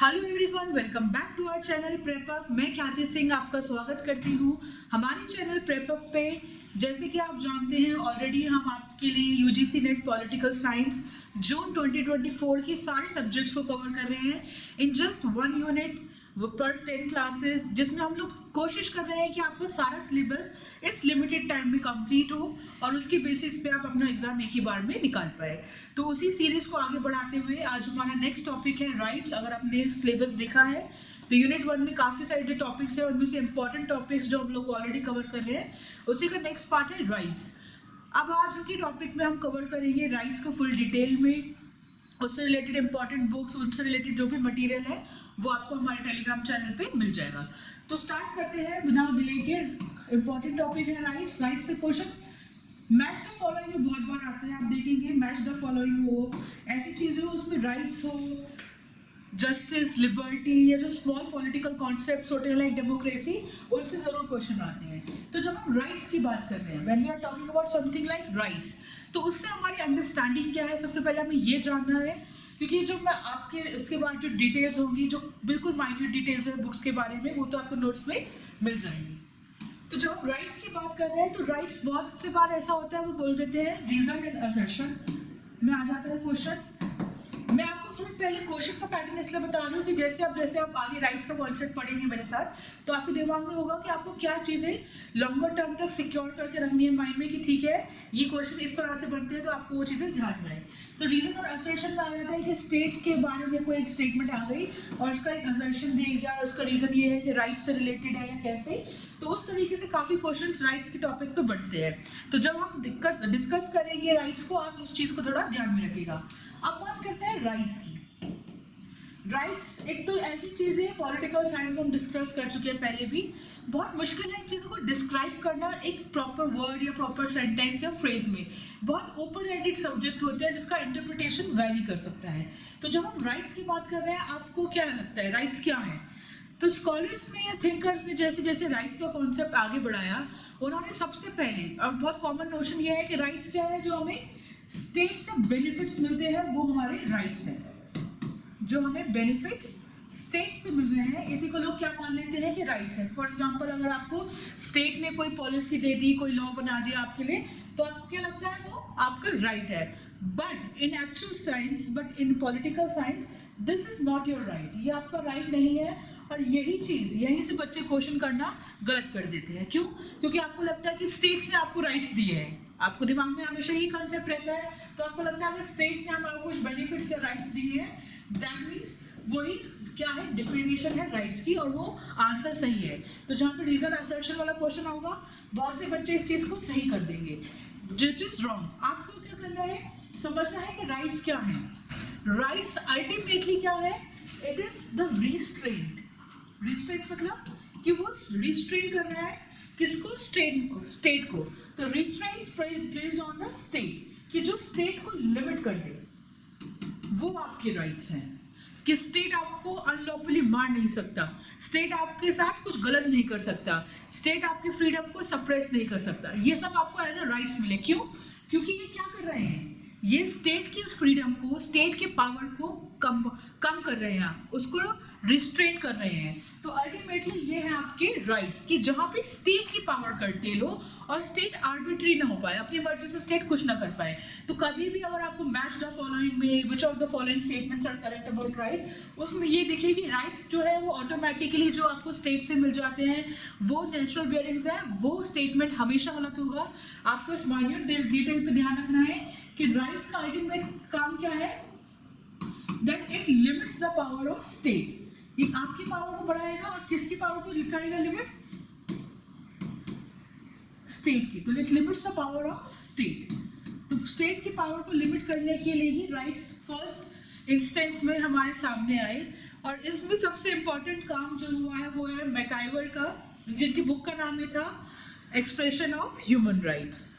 Hello everyone, welcome back to our channel PrepUp. मैं ख्याति सिंह आपका स्वागत करती हूँ हमारे चैनल प्रेपअप पे। जैसे कि आप जानते हैं ऑलरेडी हम आपके लिए यूजीसी नेट पॉलिटिकल साइंस जून 2024 के सारे सब्जेक्ट्स को कवर कर रहे हैं इन जस्ट 1 यूनिट पर 10 क्लासेस, जिसमें हम लोग कोशिश कर रहे हैं कि आपको सारा सिलेबस इस लिमिटेड टाइम में कंप्लीट हो और उसके बेसिस पे आप अपना एग्जाम एक ही बार में निकाल पाए। तो उसी सीरीज को आगे बढ़ाते हुए आज हमारा नेक्स्ट टॉपिक है राइट्स। अगर आपने सिलेबस देखा है तो यूनिट 1 में काफ़ी सारे जो टॉपिक्स हैं उनमें से इंपॉर्टेंट टॉपिक्स जो हम लोग ऑलरेडी कवर कर रहे हैं उसी का नेक्स्ट पार्ट है राइट्स। अब आज के टॉपिक में हम कवर करेंगे राइट्स को फुल डिटेल में, उससे रिलेटेड इंपॉर्टेंट बुक्स, उनसे रिलेटेड जो भी मटेरियल है वो आपको हमारे टेलीग्राम चैनल पे मिल जाएगा। तो स्टार्ट करते हैं बिना डिले के। इंपॉर्टेंट टॉपिक है राइट्स। राइट्स से क्वेश्चन मैच द फॉलोइंग में बहुत बार आते हैं, आप देखेंगे मैच द फॉलोइंग हो, ऐसी चीजें हो उसमें राइट्स हो, जस्टिस, लिबर्टी या जो स्मॉल पॉलिटिकल कॉन्सेप्ट्स होते हैं लाइक डेमोक्रेसी, उनसे जरूर क्वेश्चन आते हैं। तो जब हम राइट्स की बात कर रहे हैं, when we are talking about something like rights, तो उससे हमारी अंडरस्टैंडिंग क्या है सबसे पहले हमें ये जानना है, क्योंकि जो मैं आपके इसके बाद जो डिटेल्स होंगी, जो बिल्कुल माइन्यूट डिटेल्स है बुक्स के बारे में, वो तो आपको नोट्स में मिल जाएंगी। तो जब हम राइट्स की बात कर रहे हैं तो राइट्स बहुत से बार ऐसा होता है वो बोल देते हैं रीजन एंड असर्शन में आ जाता है क्वेश्चन। मैं आपको थोड़ा पहले क्वेश्चन का पैटर्न इसलिए बता रही हूँ कि जैसे आप आगे राइट्स का कॉन्सेप्ट पढ़ेंगे मेरे साथ तो आपके दिमाग में होगा कि आपको क्या चीज़ें लॉन्गर टर्म तक सिक्योर करके रखनी है माइंड में कि ठीक है ये क्वेश्चन इस तरह से बनते हैं तो आपको वो चीज़ें ध्यान में आए। तो रीजन और असर्शन में आ जाता है कि स्टेट के बारे में कोई एक स्टेटमेंट आ गई और उसका एक असर्शन दिया गया, उसका रीजन ये है कि राइट्स से रिलेटेड है या कैसे, तो उस तरीके से काफ़ी क्वेश्चंस राइट्स के टॉपिक पे बनते हैं। तो जब हम डिस्कस करेंगे राइट्स को, आप उस चीज़ को थोड़ा ध्यान में रखिएगा। अब बात करते हैं राइट्स की। राइट्स एक तो ऐसी चीज़ है, पॉलिटिकल साइंस में हम डिस्कस कर चुके हैं पहले भी, बहुत मुश्किल है इन चीज़ों को डिस्क्राइब करना एक प्रॉपर वर्ड या प्रॉपर सेंटेंस या फ्रेज में। बहुत ओपन एंडेड सब्जेक्ट होते हैं जिसका इंटरप्रिटेशन वेरी कर सकता है। तो जब हम राइट्स की बात कर रहे हैं, आपको क्या लगता है राइट्स क्या है? तो स्कॉलर्स ने या थिंकर्स ने जैसे जैसे राइट्स का कॉन्सेप्ट आगे बढ़ाया, उन्होंने सबसे पहले, और बहुत कॉमन नोशन ये है कि राइट्स क्या है, जो हमें स्टेट से बेनिफिट्स मिलते हैं वो हमारे राइट्स हैं। जो हमें बेनिफिट्स स्टेट से मिल रहे हैं इसी को लोग क्या मान लेते हैं कि राइट्स है। फॉर एग्जांपल, अगर आपको स्टेट ने कोई पॉलिसी दे दी, कोई लॉ बना दिया आपके लिए, तो आपको क्या लगता है वो आपका राइट है। But in actual science, but in political science, this is not your right. ये आपका राइट नहीं है। और यही चीज यहीं से बच्चे क्वेश्चन करना गलत कर देते हैं। क्यों? क्योंकि आपको लगता है कि स्टेट्स ने आपको राइट्स दिए हैं, आपको दिमाग में हमेशा यही कंसेप्ट रहता है। तो आपको लगता है अगर स्टेट्स ने हमारे कुछ बेनिफिट्स या राइट्स दिए हैं, दैट मीन्स वही क्या है, डेफिनेशन है राइट्स की, और वो आंसर सही है। तो जहाँ पे रीजन असर्शन वाला क्वेश्चन होगा, बहुत से बच्चे इस चीज को सही कर देंगे, विच इज रॉन्ग। आपको क्या करना है, समझना है कि राइट्स क्या है। राइट्स अल्टीमेटली क्या है, it is the restraint. Restraint मतलब कि वो रिस्ट्रेन कर रहा है किसको, स्टेट को। तो restraints placed on the state, कि जो स्टेट को लिमिट कर दे, वो आपके राइट्स हैं। कि स्टेट आपको अनलॉफुली मार नहीं सकता, स्टेट आपके साथ कुछ गलत नहीं कर सकता, स्टेट आपके फ्रीडम को सप्रेस नहीं कर सकता। ये सब आपको एज अ राइट्स मिले। क्यों? क्योंकि ये क्या कर रहे हैं, ये स्टेट की फ्रीडम को, स्टेट के पावर को कम कर रहे हैं, उसको रिस्ट्रेन कर रहे हैं। तो अल्टीमेटली ये है आपके राइट्स, कि जहां पे स्टेट की पावर करते लो और स्टेट आर्बिट्री ना हो पाए, अपनी मर्जी से स्टेट कुछ ना कर पाए। तो कभी भी अगर आपको मैच द फॉलोइंग में which of the following statements are correct about right, उसमें ये देखिए कि राइट्स जो है वो ऑटोमेटिकली जो आपको स्टेट से मिल जाते हैं वो नेचुरल बियरिंग्स है, वो स्टेटमेंट हमेशा गलत होगा। आपको इस माइन्यूट डिटेल पे ध्यान रखना है कि राइट्स का अल्टीमेट काम क्या है, that it limits the power of state. ये आपकी पावर को बढ़ाएगा और किसकी पावर को करेगा लिमिट, स्टेट की। तो it limits the power of state. तो स्टेट की पावर को लिमिट करने के लिए ही राइट्स फर्स्ट इंस्टेंस में हमारे सामने आए। और इसमें सबसे इंपॉर्टेंट काम जो हुआ है वो है मैकाइवर का, जिनकी बुक का नाम ही था एक्सप्रेशन ऑफ ह्यूमन राइट्स।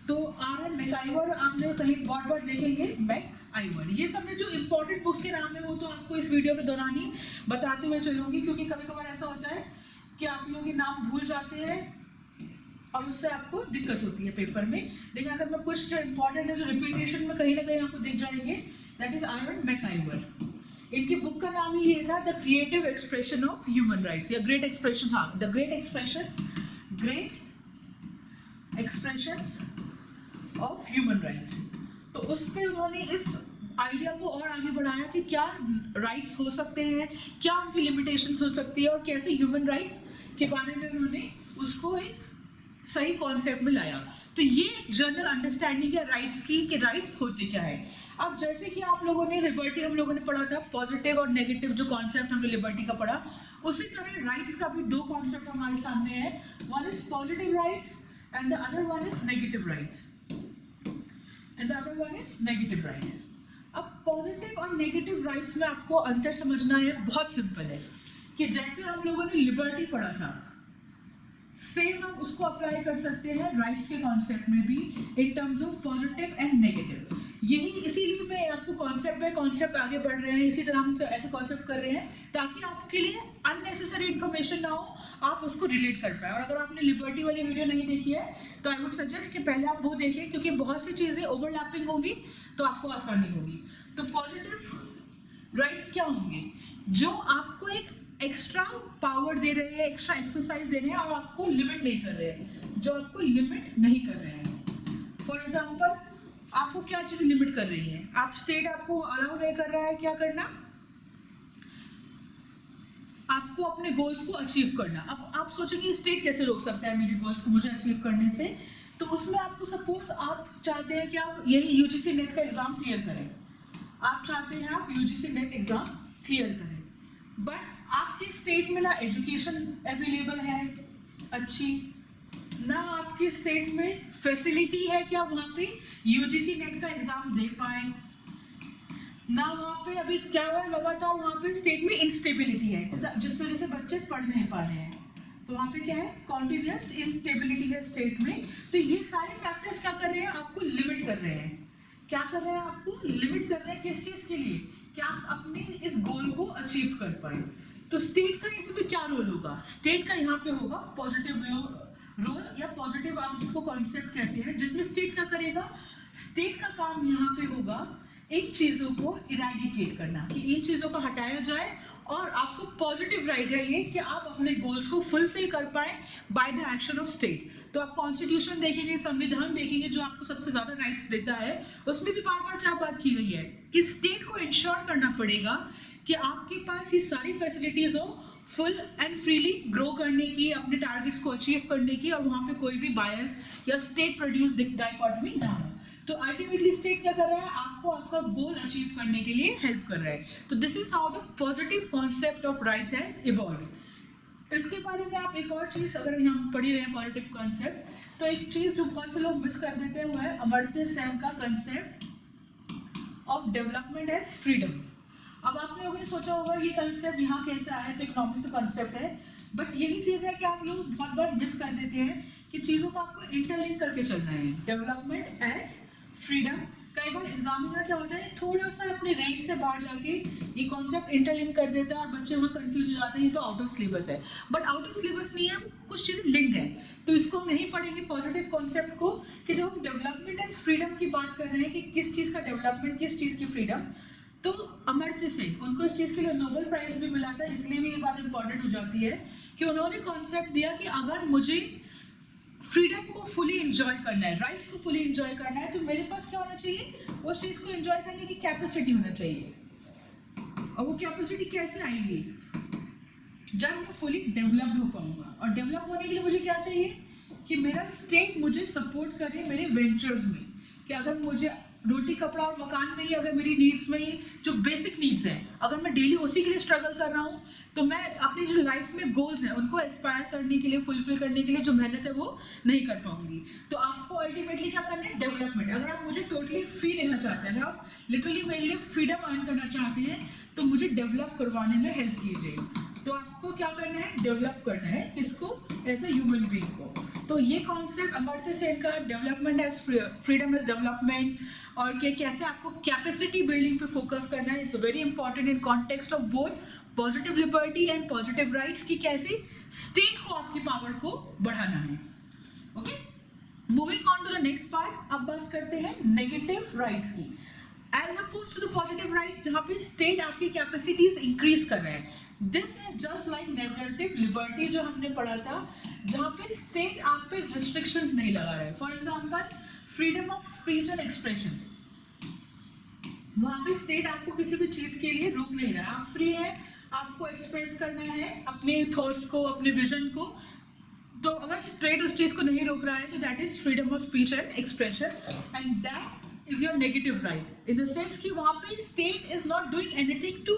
तो आर.एन. मैकाइवर आपने कहीं बहुत बार देखेंगे, मैकाइवर। ये सब में जो इंपॉर्टेंट बुक्स के नाम है वो तो आपको इस वीडियो के दौरान ही बताते हुए चलूंगी, क्योंकि कभी कभार ऐसा होता है कि आप लोग ये नाम भूल जाते हैं और उससे आपको दिक्कत होती है पेपर में। लेकिन अगर मैं कुछ जो इंपॉर्टेंट है, जो रिपीटेशन में कहीं ना कहीं आपको दिख जाएंगे, दैट इज आर.एन. मैकाइवर। इनकी बुक का नाम ही ये था, the creative expression of human rights, या ग्रेट एक्सप्रेशन, हाँ, the great expressions of human rights. तो उस पर उन्होंने इस आइडिया को और आगे बढ़ाया कि क्या राइट्स हो सकते हैं, क्या उनकी लिमिटेशंस हो सकती है, और कैसे ह्यूमन राइट्स के बारे में उन्होंने उसको एक सही कॉन्सेप्ट में लाया। तो ये जनरल अंडरस्टैंडिंग है राइट्स की, कि राइट्स होते क्या है। अब जैसे कि आप लोगों ने लिबर्टी हम लोगों ने पढ़ा था, पॉजिटिव और नेगेटिव जो कॉन्सेप्ट हमने लिबर्टी का पढ़ा, उसी तरह राइट्स का भी दो कॉन्सेप्ट हमारे सामने है। One is positive rights and the other one is negative rights, अब पॉजिटिव और नेगेटिव राइट्स में आपको अंतर समझना है, बहुत सिंपल है, कि जैसे हम लोगों ने लिबर्टी पढ़ा था, सेम हम उसको अप्लाई कर सकते हैं राइट्स के कॉन्सेप्ट में भी, in terms of positive and negative. यही इसीलिए मैं आपको कॉन्सेप्ट बाय कॉन्सेप्ट आगे बढ़ रहे हैं, इसी तरह हम ऐसे कॉन्सेप्ट कर रहे हैं ताकि आपके लिए अननेसेसरी इन्फॉर्मेशन ना हो, आप उसको रिलेट कर पाए। और अगर आपने लिबर्टी वाली वीडियो नहीं देखी है तो आई वुड सजेस्ट कि पहले आप वो देखिए, क्योंकि बहुत सी चीज़ें ओवरलैपिंग होगी तो आपको आसानी होगी। तो पॉजिटिव राइट्स क्या होंगे? जो आपको एक एक्स्ट्रा पावर दे रहे हैं, एक्स्ट्रा एक्सरसाइज दे रहे हैं, और आपको लिमिट नहीं कर रहे हैं, जो आपको लिमिट नहीं कर रहे हैं। फॉर एग्जाम्पल, आपको क्या चीज लिमिट कर रही है? आप स्टेट आपको अलाउ नहीं कर रहा है क्या करना? आपको अपने गोल्स को अचीव करना। अब आप सोचेंगे स्टेट कैसे रोक सकता है मेरे गोल्स को मुझे अचीव करने से? तो उसमें आपको सपोज आप चाहते हैं कि आप यही यूजीसी नेट का एग्जाम क्लियर करें, आप चाहते हैं आप यूजीसी नेट एग्जाम क्लियर करें, बट आपके स्टेट में ना एजुकेशन अवेलेबल है अच्छी, ना आपके स्टेट में फैसिलिटी है कि आप वहाँ पे यूजीसी नेट का एग्जाम दे पाए, ना वहाँ पे अभी क्या हुआ लगातार वहाँ पे स्टेट में इंस्टेबिलिटी है, जिस वजह से बच्चे पढ़ नहीं पा रहे हैं। तो वहाँ पे क्या है? कॉन्टिन्यूअस इंस्टेबिलिटी है स्टेट में। तो ये सारे फैक्टर्स क्या कर रहे हैं? आपको लिमिट कर रहे हैं। क्या कर रहे हैं? आपको लिमिट कर रहे हैं किस चीज़ के लिए? कि आप अपने इस गोल को अचीव कर पाए। तो स्टेट का इसमें क्या रोल होगा? स्टेट का यहाँ पे होगा पॉजिटिव रोल, या पॉजिटिव आप जिसको कॉन्सेप्ट कहते हैं, जिसमें स्टेट क्या करेगा? स्टेट का काम यहाँ पे होगा इन चीज़ों को इरेडिकेट करना, कि इन चीज़ों को हटाया जाए, और आपको पॉजिटिव राइट है ये कि आप अपने गोल्स को फुलफिल कर pi by the action of state. तो आप कॉन्स्टिट्यूशन देखेंगे, संविधान देखेंगे, जो आपको सबसे ज़्यादा राइट्स देता है, उसमें भी बार बार क्या बात की गई है कि स्टेट को इंश्योर करना पड़ेगा कि आपके पास ये सारी फैसिलिटीज़ हो फुल एंड फ्रीली ग्रो करने की, अपने टारगेट्स को अचीव करने की, और वहाँ पे कोई भी बायस या स्टेट प्रोड्यूस डाइकोटमी ना हो। तो अल्टीमेटली स्टेट क्या कर रहा है? आपको आपका गोल अचीव करने के लिए हेल्प कर रहा है। तो this is how the positive concept of right has evolve. इसके बारे में आप एक और चीज़, अगर हम पढ़ ही रहे हैं पॉजिटिव कॉन्सेप्ट, तो एक चीज़ जो बहुत से लोग मिस कर देते हैं वो है अमर्त्य सेन का concept of development as freedom. अब आप लोगों ने सोचा होगा ये कंसेप्ट यहाँ कैसे आया, तो इकोनॉमिक्स का कंसेप्ट है, बट यही चीज़ है कि आप लोग बहुत बार मिस कर देते हैं कि चीज़ों को आपको इंटरलिंक करके चलना है। डेवलपमेंट एज फ्रीडम, कई बार एग्जामिनर क्या होता है, थोड़ा सा अपने रेंज से बाहर जाके ये कॉन्सेप्ट इंटरलिंक कर देता है और बच्चे वहाँ कंफ्यूज हो जाते हैं, ये तो आउट ऑफ सिलेबस है। बट आउट ऑफ सिलेबस नहीं है, कुछ चीज़ें लिंक्ड है। तो इसको हम नहीं पढ़ेंगे पॉजिटिव कॉन्सेप्ट को, कि जब हम डेवलपमेंट एज फ्रीडम की बात कर रहे हैं कि किस चीज़ का डेवलपमेंट, किस चीज़ की फ्रीडम, तो अमर्त्य सेन, उनको इस चीज़ के लिए नोबेल प्राइज भी मिला था, इसलिए भी ये बात इंपॉर्टेंट हो जाती है कि उन्होंने कॉन्सेप्ट दिया कि अगर मुझे फ्रीडम को फुली एंजॉय करना है, राइट्स को फुली एंजॉय करना है, तो मेरे पास क्या होना चाहिए? उस चीज़ को एंजॉय करने की कैपेसिटी होना चाहिए। और वो कैपेसिटी कैसे आएगी? जब मैं फुली डेवलप्ड हो पाऊंगा। और डेवलप होने के लिए मुझे क्या चाहिए? कि मेरा स्टेट मुझे सपोर्ट करे मेरे वेंचर्स में, कि अगर मुझे रोटी कपड़ा और मकान में ही, अगर मेरी नीड्स में ही जो बेसिक नीड्स हैं, अगर मैं डेली उसी के लिए स्ट्रगल कर रहा हूँ, तो मैं अपनी जो लाइफ में गोल्स हैं उनको एस्पायर करने के लिए, फुलफिल करने के लिए जो मेहनत है वो नहीं कर पाऊंगी। तो आपको अल्टीमेटली क्या करना है? डेवलपमेंट। अगर आप मुझे टोटली फ्री रहना चाहते हैं, अगर आप लिटरली मेरे लिए फ्रीडम अर्न करना चाहते हैं, तो मुझे डेवलप करवाने में हेल्प कीजिए। तो आपको क्या करना है? डेवलप करना है किसको? एज ए ह्यूमन बीइंग को। तो ये कॉन्सेप्ट अमर्त्य सेन का development as freedom as development, और कि कैसे आपको कैपेसिटी बिल्डिंग पे फोकस करना है, it's very important in context of both positive liberty and positive rights, की कैसे स्टेट को, आपकी पावर को बढ़ाना है। Okay, moving on to the next part. अब बात करते हैं नेगेटिव राइट्स की। As oppose to the positive rights जहाँ पे स्टेट आपकी कैपेसिटीज इंक्रीज कर रहे हैं। This is just like negative liberty जो हमने पढ़ा था, जहाँ पे स्टेट आप पे रिस्ट्रिक्शंस नहीं लगा रहा है। For example freedom of speech and expression, वहाँ पे स्टेट आपको किसी भी चीज के लिए रोक नहीं रहा है, आप फ्री है, आपको एक्सप्रेस करना है अपने थॉट्स को, अपने विजन को। तो अगर स्टेट उस चीज को नहीं रोक रहा है तो that is freedom of speech and expression, and that is your negative right in the sense कि वहाँ पे state is not doing anything to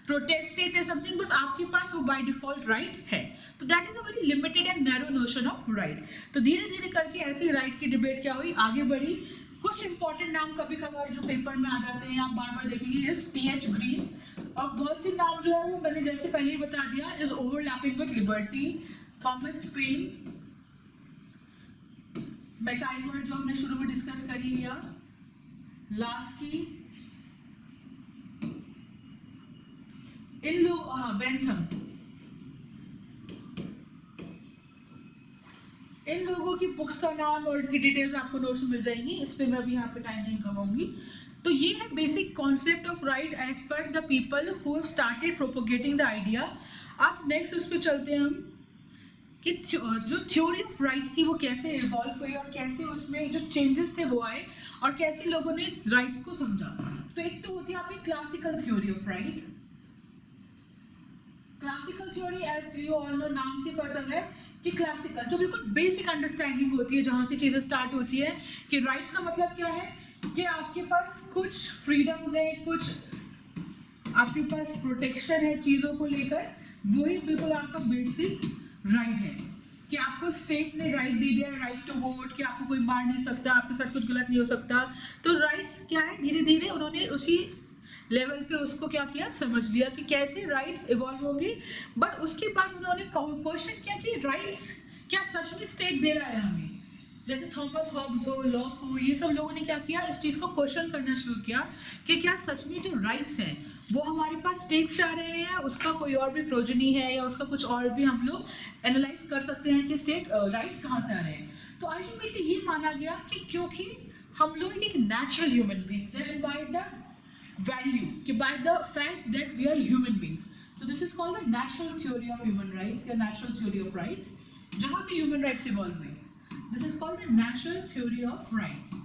protect it या समथिंग, बस आपके पास वो बाय डिफॉल्ट राइट है। तो that is a very limited and narrow notion of right. तो धीरे धीरे करके ऐसी राइट की डिबेट क्या हुई, आगे बढ़ी। कुछ इंपॉर्टेंट नाम कभी कभार जो पेपर में आ जाते हैं, आप बार बार देखेंगे, इज टी.एच. ग्रीन, और बहुत से नाम जो है वो मैंने जैसे पहले ही बता दिया, is overlapping with liberty, Thomas Paine, MacIver जो हमने शुरू में डिस्कस कर ही लिया, लास्की, इन लोग, बेंथम, इन लोगों की बुक्स का नाम और इनकी डिटेल्स आपको नोट्स में मिल जाएंगी, इस पे मैं अभी यहाँ पे टाइम नहीं गवाऊंगी। तो ये है basic concept of right as per the people who have started propagating the idea. अब नेक्स्ट उस पर चलते हैं हम कि जो थ्योरी ऑफ राइट्स थी वो कैसे इवॉल्व हुई और कैसे उसमें जो चेंजेस थे वो आए और कैसे लोगों ने राइट्स को समझा। तो एक तो होती है आपकी classical theory of right. Classical theory as you all know, नाम से पता चल रहा है कि क्लासिकल जो बिल्कुल बेसिक अंडरस्टैंडिंग होती है, जहाँ से चीज़ें स्टार्ट होती है कि राइट्स का मतलब क्या है कि आपके पास कुछ फ्रीडम्स है, कुछ आपके पास प्रोटेक्शन है चीज़ों को लेकर, वही बिल्कुल आपका बेसिक राइट है कि आपको स्टेट ने राइट दे दिया है, राइट टू वोट, कि आपको कोई मार नहीं सकता, आपके साथ कुछ गलत नहीं हो सकता। तो राइट्स क्या है, धीरे धीरे उन्होंने उसी लेवल पे उसको क्या किया, समझ लिया कि कैसे राइट्स इवॉल्व होंगे। बट उसके बाद उन्होंने क्वेश्चन किया कि राइट्स क्या सच में स्टेट दे रहा है हमें, जैसे थॉमस हॉब्स हो, लॉक हो, ये सब लोगों ने क्या किया, इस चीज़ को क्वेश्चन करना शुरू किया कि क्या सच में जो राइट्स हैं वो हमारे पास स्टेट से आ रहे हैं, उसका कोई और भी प्रोजनी है या उसका कुछ और भी हम लोग एनालाइज कर सकते हैं कि स्टेट राइट्स कहाँ से आ रहे हैं। तो अल्टीमेटली ये माना गया कि क्योंकि हम लोग एक नेचुरल ह्यूमन बींग्स हैं, बाय द वैल्यू कि by the fact that we are human beings. तो this is called the natural theory of human rights या नेचुरल थ्योरी ऑफ राइट्स, जहाँ से ह्यूमन राइट्स इवॉल्व हुए। This is called the natural theory of rights.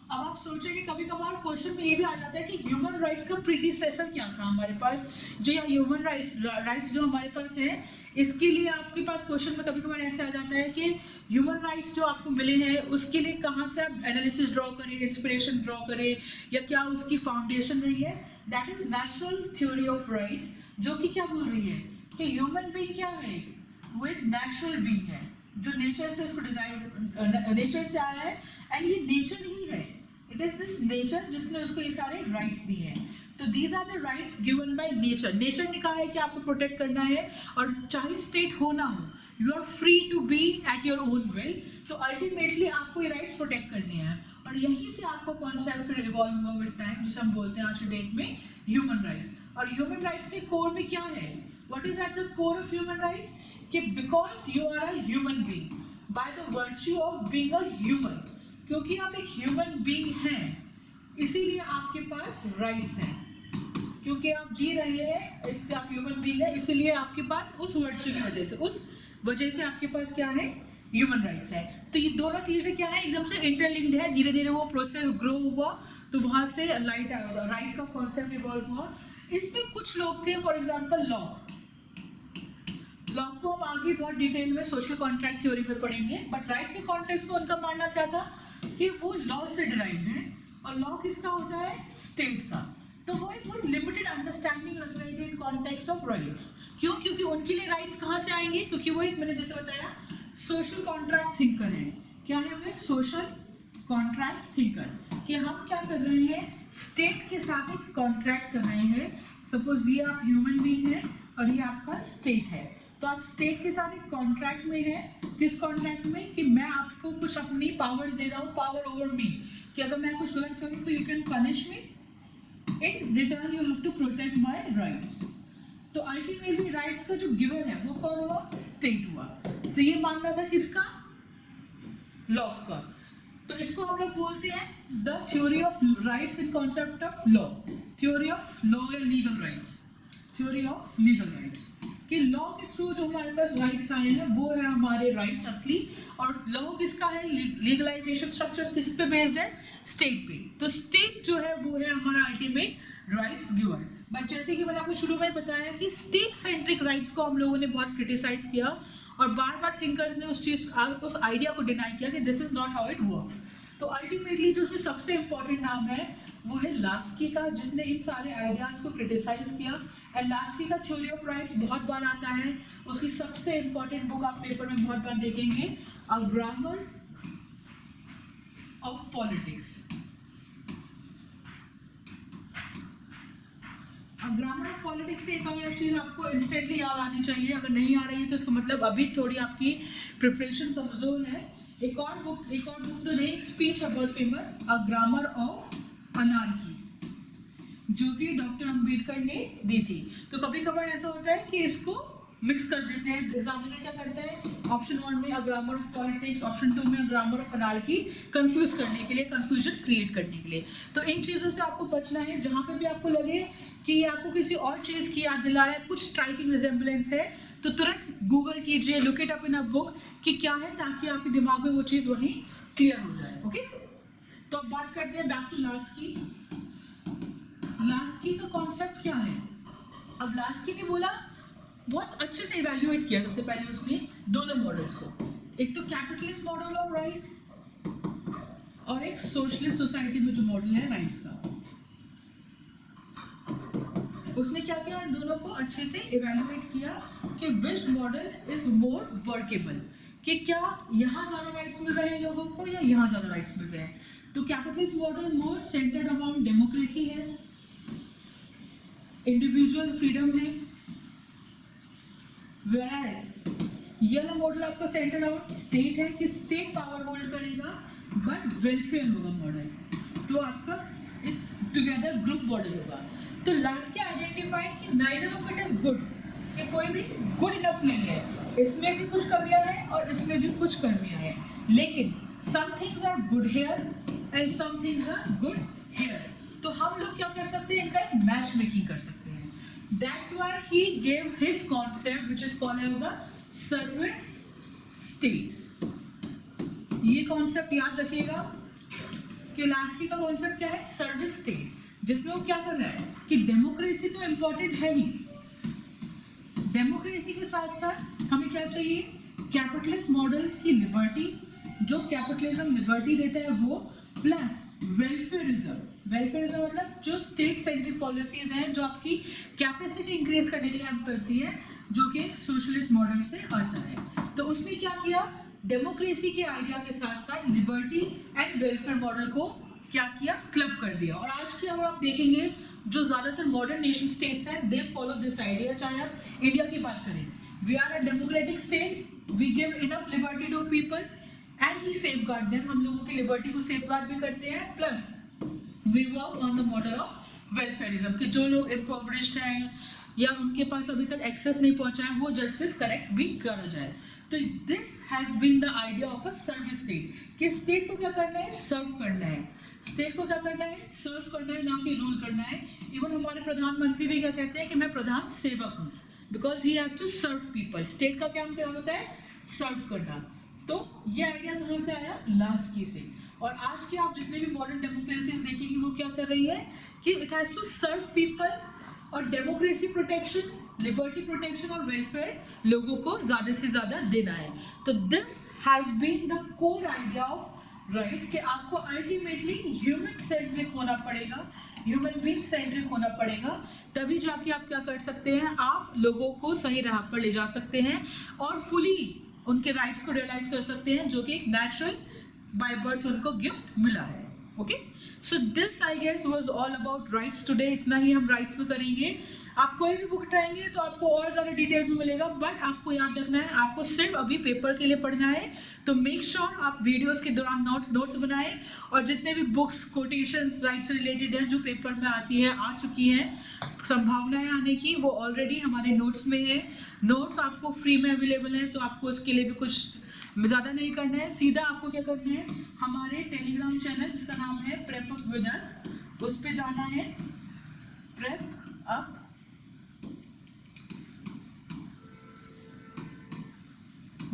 अब आप सोचेंगे कभी कभार क्वेश्चन में ये भी आ जाता है कि ह्यूमन राइट्स का प्रीडिसेसर क्या था हमारे पास, जो या ह्यूमन राइट्स जो हमारे पास है, इसके लिए आपके पास क्वेश्चन में कभी कभार ऐसे आ जाता है कि ह्यूमन राइट्स जो आपको मिले हैं उसके लिए कहाँ से आप एनालिसिस ड्रॉ करें, इंस्पिरेशन ड्रॉ करें, या क्या उसकी फाउंडेशन रही है। That is natural theory of rights, जो कि क्या बोल रही है कि ह्यूमन बीइंग क्या है, वो एक नेचुरल बीइंग है जो नेचर से उसको डिजाइन, नेचर से आया है, एंड ये नेचर ही है, इट इज दिस नेचर जिसने उसको ये सारे राइट्स दिए हैं। तो these are the rights given by nature. Nature ने कहा है कि आपको प्रोटेक्ट करना है, और चाहे स्टेट हो ना हो, you are free to be at your own will. तो अल्टीमेटली आपको ये राइट्स प्रोटेक्ट करनी है, और यहीं से आपको कॉन्सेप्ट फिर इवॉल्व हुआ विद टाइम, जिसे हम बोलते हैं आज के डेट में ह्यूमन राइट्स। और ह्यूमन राइट्स के कोर में क्या है, what is at the core of human rights, कि because you are a human being by the virtue of being a human, क्योंकि आप एक ह्यूमन बीइंग हैं इसीलिए आपके पास राइट्स हैं, क्योंकि आप जी रहे हैं इससे आप ह्यूमन बीइंग है, इसीलिए आपके पास उस वर्च्यू की वजह से आपके पास क्या है, ह्यूमन राइट्स है। तो ये दोनों चीजें क्या है, एकदम से इंटरलिंक्ड है। धीरे धीरे वो प्रोसेस ग्रो हुआ, तो वहां से राइट का कॉन्सेप्ट इवॉल्व हुआ। इसमें कुछ लोग थे, फॉर एग्जाम्पल लॉक को हम आगे बहुत डिटेल में सोशल कॉन्ट्रैक्ट थ्योरी में पढ़ेंगे, बट राइट के कॉन्टेक्स्ट में उनका मानना क्या था कि वो लॉ से डिराइव है, और लॉ किसका होता है, स्टेट का। तो वो एक बहुत लिमिटेड अंडरस्टैंडिंग रख रहे थे इन कॉन्टेक्स्ट ऑफ राइट्स। क्यों, क्योंकि उनके लिए राइट्स कहाँ से आएंगे, क्योंकि वो एक, मैंने जैसे बताया, सोशल कॉन्ट्रैक्ट थिंकर है। क्या है वो, सोशल कॉन्ट्रैक्ट थिंकर, कि हम क्या कर रहे हैं, स्टेट के साथ एक कॉन्ट्रैक्ट कर रहे हैं। सपोज ये आप ह्यूमन बीइंग है और ये आपका स्टेट है, तो आप स्टेट के साथ एक कॉन्ट्रैक्ट में है। किस कॉन्ट्रैक्ट में, कि मैं आपको कुछ अपनी पावर्स दे रहा हूँ, पावर ओवर मी, कि अगर मैं कुछ गलत करूँ तो you can punish me, in return you have to protect my rights. तो अल्टीमेटली राइट्स का जो गिवन है वो कौन हुआ, स्टेट हुआ। तो ये मानना था किसका, लॉक का। तो इसको हम लोग बोलते हैं the theory of rights in concept of law, theory of law या legal rights, theory of legal rights, कि लॉ के थ्रू जो हमारे पास राइट्स आए हैं वो है हमारे राइट्स असली। और लॉ किसका है, लीगलाइजेशन स्ट्रक्चर किस पे बेस्ड है, स्टेट पे। तो स्टेट जो है वो है हमारा अल्टीमेट राइट्स गिवर। बट जैसे कि मैंने आपको शुरू में बताया कि स्टेट सेंट्रिक राइट्स को हम लोगों ने बहुत क्रिटिसाइज किया और बार बार थिंकर्स ने उस आइडिया को डिनाई किया कि this is not how it works. तो अल्टीमेटली जो उसमें सबसे इंपॉर्टेंट नाम है वो है लास्की का, जिसने इन सारे आइडियाज को क्रिटिसाइज किया। एंड लास्की का थ्योरी ऑफ राइट्स बहुत बार आता है, उसकी सबसे इंपॉर्टेंट बुक आप पेपर में बहुत बार देखेंगे, a grammar of politics. Grammar of politics से एक और चीज आपको इंस्टेंटली याद आनी चाहिए, अगर नहीं आ रही है तो इसका मतलब अभी थोड़ी आपकी प्रिपरेशन कमजोर है। एक और बुक तो नहीं, स्पीच है बहुत famous, a grammar of anarchy, जो कि डॉक्टर अंबेडकर ने दी थी। तो कभी कभार ऐसा होता है कि इसको मिक्स कर देते हैं, एग्जामिनर क्या करता है ऑप्शन 1 में a grammar of politics, option 2 में a grammar of anarchy, confuse करने के लिए, कंफ्यूजन क्रिएट करने के लिए। तो इन चीज़ों से आपको बचना है। जहाँ पे भी आपको लगे कि आपको किसी और चीज़ की याद दिला रहा है, कुछ स्ट्राइकिंग रिजेम्बलेंस है, तो तुरंत गूगल कीजिए, look it up in a book कि क्या है, ताकि आपके दिमाग में वो चीज़ वही क्लियर हो जाए। ओके, तो अब बात करते हैं बैक टू लास्की। लास्की का कॉन्सेप्ट क्या है? अब लास्की ने बोला, बहुत अच्छे से इवैल्यूएट किया सबसे पहले उसने दोनों मॉडल्स को, एक तो कैपिटलिस्ट मॉडल ऑफ राइट और एक सोशलिस्ट सोसाइटी में जो मॉडल है राइट्स का। उसने क्या किया, इन दोनों को अच्छे से इवैल्यूएट किया कि which model is more workable, कि क्या यहाँ ज़्यादा राइट्स मिल रहे हैं लोगों को या यहाँ ज़्यादा राइट्स मिल रहे हैं। तो कैपिटलिस्ट मॉडल मोर सेंटर्ड अराउंड डेमोक्रेसी है, इंडिविजुअल फ्रीडम है, whereas ये वाला मॉडल आपका सेंटर अराउंड स्टेट है कि स्टेट पावर होल्ड करेगा बट वेलफेयर होगा मॉडल, तो आपका एक टुगेदर ग्रुप मॉडल होगा। तो लास्ट के आइडेंटिफाइड कि neither of it is good, कि कोई भी गुड इनफ नहीं है, इसमें भी कुछ कमियां हैं और इसमें भी कुछ कमियां हैं, लेकिन some things are good here and some things are good here. तो हम लोग क्या कर सकते हैं, इनका एक मैच मेकिंग कर सकते हैं। That's why he gave his concept which is called the service state। ये कॉन्सेप्ट याद रखिएगा कि लास्की का कॉन्सेप्ट क्या है, सर्विस स्टेट, जिसमें वो क्या कर रहा है कि डेमोक्रेसी तो इम्पोर्टेंट है ही, डेमोक्रेसी के साथ साथ हमें क्या चाहिए, कैपिटलिस्ट मॉडल की लिबर्टी, जो कैपिटलिज्म लिबर्टी देता है वो, प्लस वेलफेयरिज्म। वेलफेयरिज्म मतलब जो स्टेट सेंट्रिक पॉलिसीज हैं जो आपकी कैपेसिटी इंक्रीज करने के लिए हेल्प करती है, जो कि सोशलिस्ट मॉडल से आता है। तो उसने क्या किया, डेमोक्रेसी के आइडिया के साथ साथ लिबर्टी एंड वेलफेयर मॉडल को क्या किया, क्लब कर दिया। और आज की अगर आप देखेंगे जो ज़्यादातर मॉडर्न नेशन स्टेट्स हैं, दे फॉलो दिस आइडिया। चाहे आप इंडिया की बात करें, we are a democratic state, we give enough liberty to people and we safeguard them, हम लोगों की लिबर्टी को सेफगार्ड भी करते हैं, plus we work on the model of welfarism, कि जो लोग इम्पोवरिश्ड हैं या उनके पास अभी तक एक्सेस नहीं पहुंचा है वो जस्टिस करेक्ट भी करा जाए। तो this has been the idea of a service state, कि स्टेट को क्या करना है, सर्व करना है, स्टेट को क्या करना है, सर्व करना है, ना कि रूल करना है। इवन हमारे प्रधानमंत्री भी क्या कहते हैं कि मैं प्रधान सेवक हूँ, because he has to serve people. State का काम क्या होता है, सर्व करना। तो ये आइडिया कहाँ से आया, लास्की से। और आज की आप जितने भी मॉडर्न डेमोक्रेसीज देखेंगे वो क्या कर रही है कि it has to serve people, और डेमोक्रेसी प्रोटेक्शन, लिबर्टी प्रोटेक्शन और वेलफेयर लोगों को ज़्यादा से ज़्यादा देना है। तो this has been the core idea of right, कि आपको अल्टीमेटली ह्यूमन सेंट्रिक होना पड़ेगा, ह्यूमन बीइंग सेंट्रिक होना पड़ेगा, तभी जाके आप क्या कर सकते हैं, आप लोगों को सही राह पर ले जा सकते हैं और फुली उनके राइट्स को रियलाइज कर सकते हैं, जो कि एक नेचुरल बाय बर्थ उनको गिफ्ट मिला है। Okay, so this I guess was all about rights today. इतना ही हम राइट्स में करेंगे। आप कोई भी बुक उठाएंगे तो आपको और ज़्यादा डिटेल्स में मिलेगा, बट आपको याद रखना है, आपको सिर्फ अभी पेपर के लिए पढ़ना है। तो मेक श्योर आप वीडियोस के दौरान नोट्स बनाएं, और जितने भी बुक्स कोटेशंस राइट्स से रिलेटेड हैं जो पेपर में आती है, आ चुकी हैं, संभावनाएं आने की, वो ऑलरेडी हमारे नोट्स में है। नोट्स आपको फ्री में अवेलेबल हैं, तो आपको उसके लिए भी कुछ ज़्यादा नहीं करना है, सीधा आपको क्या करना है, हमारे टेलीग्राम चैनल जिसका नाम है प्रेप अप विद अस, उस पे जाना है, प्रेप अप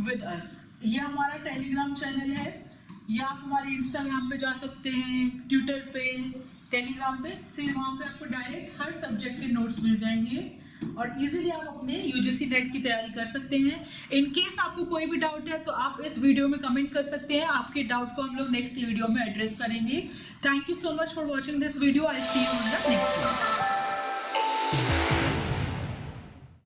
विद अस, ये हमारा टेलीग्राम चैनल है। या आप हमारे इंस्टाग्राम पे जा सकते हैं, ट्विटर पे, टेलीग्राम पे, सिर्फ वहाँ पे आपको डायरेक्ट हर सब्जेक्ट के नोट्स मिल जाएंगे और इजीली आप अपने यूजीसी नेट की तैयारी कर सकते हैं। इन केस आपको कोई भी डाउट है तो आप इस वीडियो में कमेंट कर सकते हैं, आपके डाउट को हम लोग नेक्स्ट वीडियो में एड्रेस करेंगे। Thank you so much for watching this video, I see you in the next video.